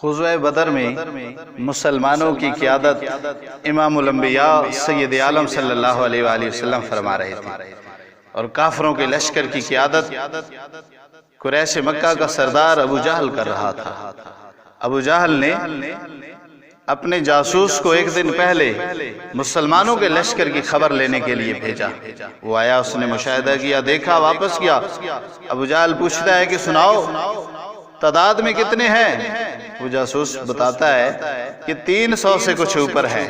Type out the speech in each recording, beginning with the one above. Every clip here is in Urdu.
غزوہ بدر میں مسلمانوں کی قیادت امام الانبیاء سید عالم صلی اللہ علیہ وآلہ وسلم فرما رہے تھے، اور کافروں کے لشکر کی قیادت قریش مکہ کا سردار ابو جہل کر رہا تھا۔ ابو جہل نے اپنے جاسوس کو ایک دن پہلے مسلمانوں کے لشکر کی خبر لینے کے لیے بھیجا۔ وہ آیا، اس نے مشاہدہ کیا، دیکھا، واپس گیا۔ ابو جہل پوچھتا ہے کہ سناؤ تعداد میں کتنے ہیں؟ وہ جاسوس بتاتا ہے کہ 300 سے کچھ اوپر ہے۔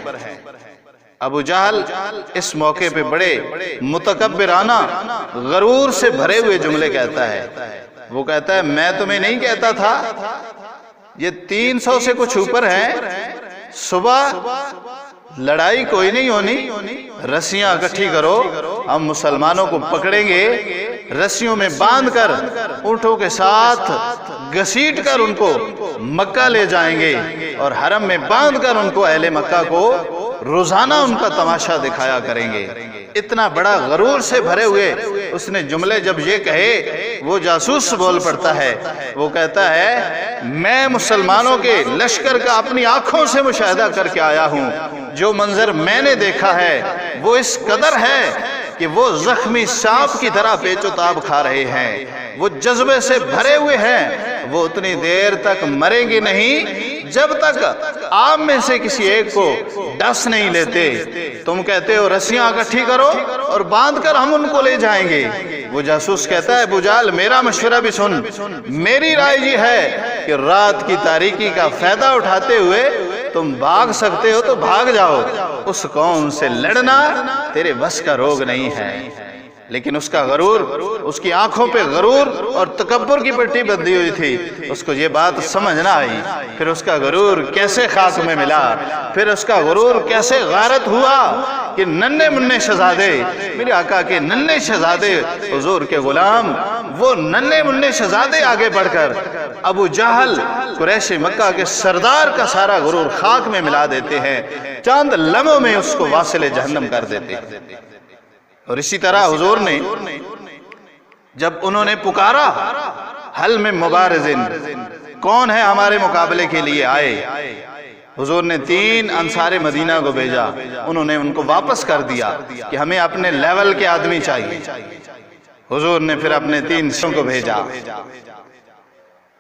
ابو جہل اس موقع پہ بڑے متکبرانہ غرور سے بھرے ہوئے جملے کہتا ہے۔ وہ کہتا ہے میں تمہیں نہیں کہتا تھا یہ 300 سے کچھ اوپر ہیں، صبح لڑائی کوئی نہیں ہونی، رسیاں اکٹھی کرو، ہم مسلمانوں کو پکڑیں گے، رسیوں میں باندھ کر اونٹوں کے ساتھ گھسیٹ کر ان کو مکہ لے جائیں گے، اور حرم میں باندھ کر ان کو اہل مکہ کو روزانہ ان کا تماشا دکھایا کریں گے۔ اتنا بڑا غرور سے بھرے ہوئے اس نے جملے جب یہ کہے، وہ جاسوس بول پڑتا ہے، وہ کہتا ہے میں مسلمانوں کے لشکر کا اپنی آنکھوں سے مشاہدہ کر کے آیا ہوں، جو منظر میں نے دیکھا ہے وہ اس قدر ہے کہ وہ زخمی سانپ کی طرح پیچ و تاب کھا رہے ہیں، وہ جذبے سے بھرے ہوئے ہیں، وہ اتنی دیر تک مریں گے نہیں جب تک آپ میں سے کسی ایک کو ڈس نہیں لیتے۔ تم کہتے ہو رسیاں اکٹھی کرو اور باندھ کر ہم ان کو لے جائیں گے۔ وہ جاسوس کہتا ہے ابو جہل میرا مشورہ بھی سن، میری رائے یہ ہے کہ رات کی تاریکی کا فائدہ اٹھاتے ہوئے تم بھاگ سکتے ہو تو بھاگ جاؤ، اس قوم سے لڑنا تیرے بس کا روگ نہیں ہے۔ لیکن اس کا غرور، اس کی آنکھوں پہ غرور اور تکبر کی پٹی بندھی ہوئی تھی، اس کو یہ بات سمجھ نہ آئی۔ پھر اس کا غرور کیسے خاک میں ملا، پھر اس کا غرور کیسے غارت ہوا کہ ننھے منھے شہزادے، میرے آقا کے ننھے شہزادے، حضور کے غلام، وہ ننھے منھے شہزادے آگے بڑھ کر ابو جہل قریش مکہ کے سردار کا سارا غرور خاک میں ملا دیتے ہیں، چند لمحوں میں اس کو واصل جہنم کر دیتے ہیں۔ اور اسی طرح حضور نے جب انہوں نے پکارا حل میں مبارزن، کون ہے ہمارے مقابلے کے لیے آئے، حضور نے 3 انصار مدینہ کو بھیجا، انہوں نے ان کو واپس کر دیا کہ ہمیں اپنے لیول کے آدمی چاہیے۔ حضور نے پھر اپنے 3 کو بھیجا۔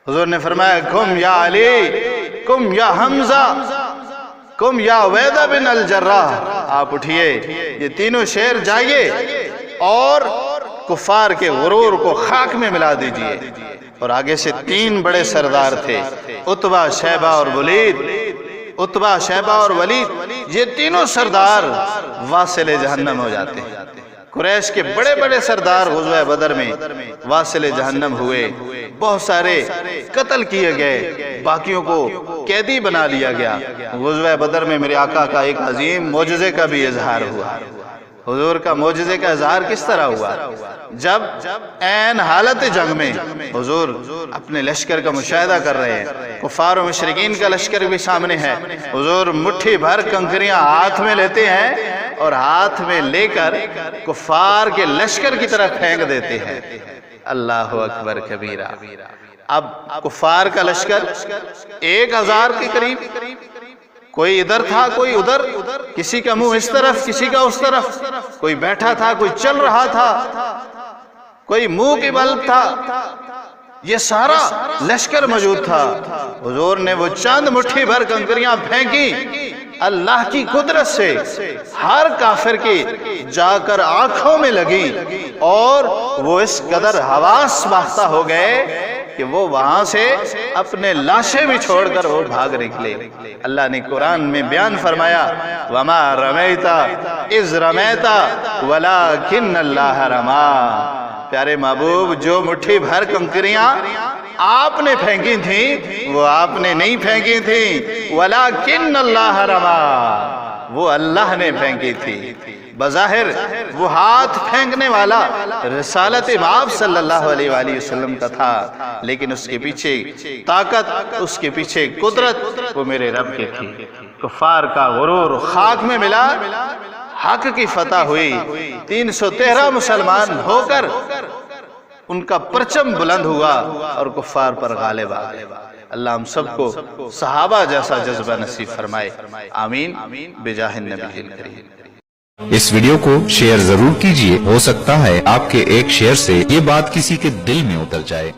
حضور نے فرمایا کم یا علی، کم یا حمزہ، کم یا عبیدہ بن الجراح، آپ اٹھئے، یہ تینوں شیر جائیے اور کفار کے غرور کو خاک میں ملا دیجئے۔ اور آگے سے 3 بڑے سردار تھے، عتبہ، شیبہ اور ولید۔ عتبہ، شیبہ اور ولید، یہ تینوں سردار واصل جہنم ہو جاتے ہیں۔ قریش کے بڑے بڑے سردار غزوہ بدر میں واصل جہنم ہوئے، بہت سارے قتل کیے گئے، باقیوں کو قیدی بنا لیا گیا۔ غزوہ بدر میں میرے آقا کا ایک عظیم معجزے کا بھی اظہار ہوا۔ حضور کا معجزے کا اظہار کس طرح ہوا؟ جب عین حالت جنگ میں حضور اپنے لشکر کا مشاہدہ کر رہے ہیں، کفار و مشرکین کا لشکر بھی سامنے ہے، حضور مٹھی بھر کنکریاں ہاتھ میں لیتے ہیں اور ہاتھ میں لے کر کفار کے لشکر کی طرف پھینک دیتے ہیں۔ اللہ اکبر کبیرہ۔ اب کفار کا لشکر 1000 کے قریب، کوئی ادھر تھا کوئی ادھر، کسی کا منہ اس طرف کسی کا اس طرف، کوئی بیٹھا تھا کوئی چل رہا تھا، کوئی منہ کی بل تھا، یہ سارا لشکر موجود تھا۔ حضور نے وہ چند مٹھی بھر کنکریاں پھینکی، اللہ کی قدرت سے ہر کافر کی جا کر آنکھوں میں لگی، اور وہ اس قدر حواس باختہ ہو گئے کہ وہ وہاں سے اپنے لاشیں بھی چھوڑ کر وہ بھاگ نکلے۔ اللہ نے قرآن میں بیان فرمایا وَمَا رَمَيْتَ إِذْ رَمَيْتَ وَلَكِنَّ اللَّهَ رَمَا۔ پیارے محبوب، جو مٹھی بھر کنکریاں آپ نے پھینکی تھیں وہ آپ نے نہیں پھینکی تھیں، وَلَكِنَّ اللَّهَ رَمَا، وہ اللہ نے پھینکی تھی۔ بظاہر وہ ہاتھ پھینکنے والا رسالت آپ صلی اللہ علیہ وآلہ وسلم کا تھا، لیکن اس کے پیچھے طاقت، اس کے پیچھے قدرت وہ میرے رب کی تھی۔ کفار کا غرور خاک میں ملا، حق کی فتح ہوئی، 313 مسلمان ہو کر ان کا پرچم بلند ہوا اور کفار پر غالب آ گئے۔ اللہ ہم سب کو صحابہ جیسا جذبہ نصیب فرمائے، آمین بجاہ النبی الکریم۔ اس ویڈیو کو شیئر ضرور کیجئے، ہو سکتا ہے آپ کے ایک شیئر سے یہ بات کسی کے دل میں اتر جائے۔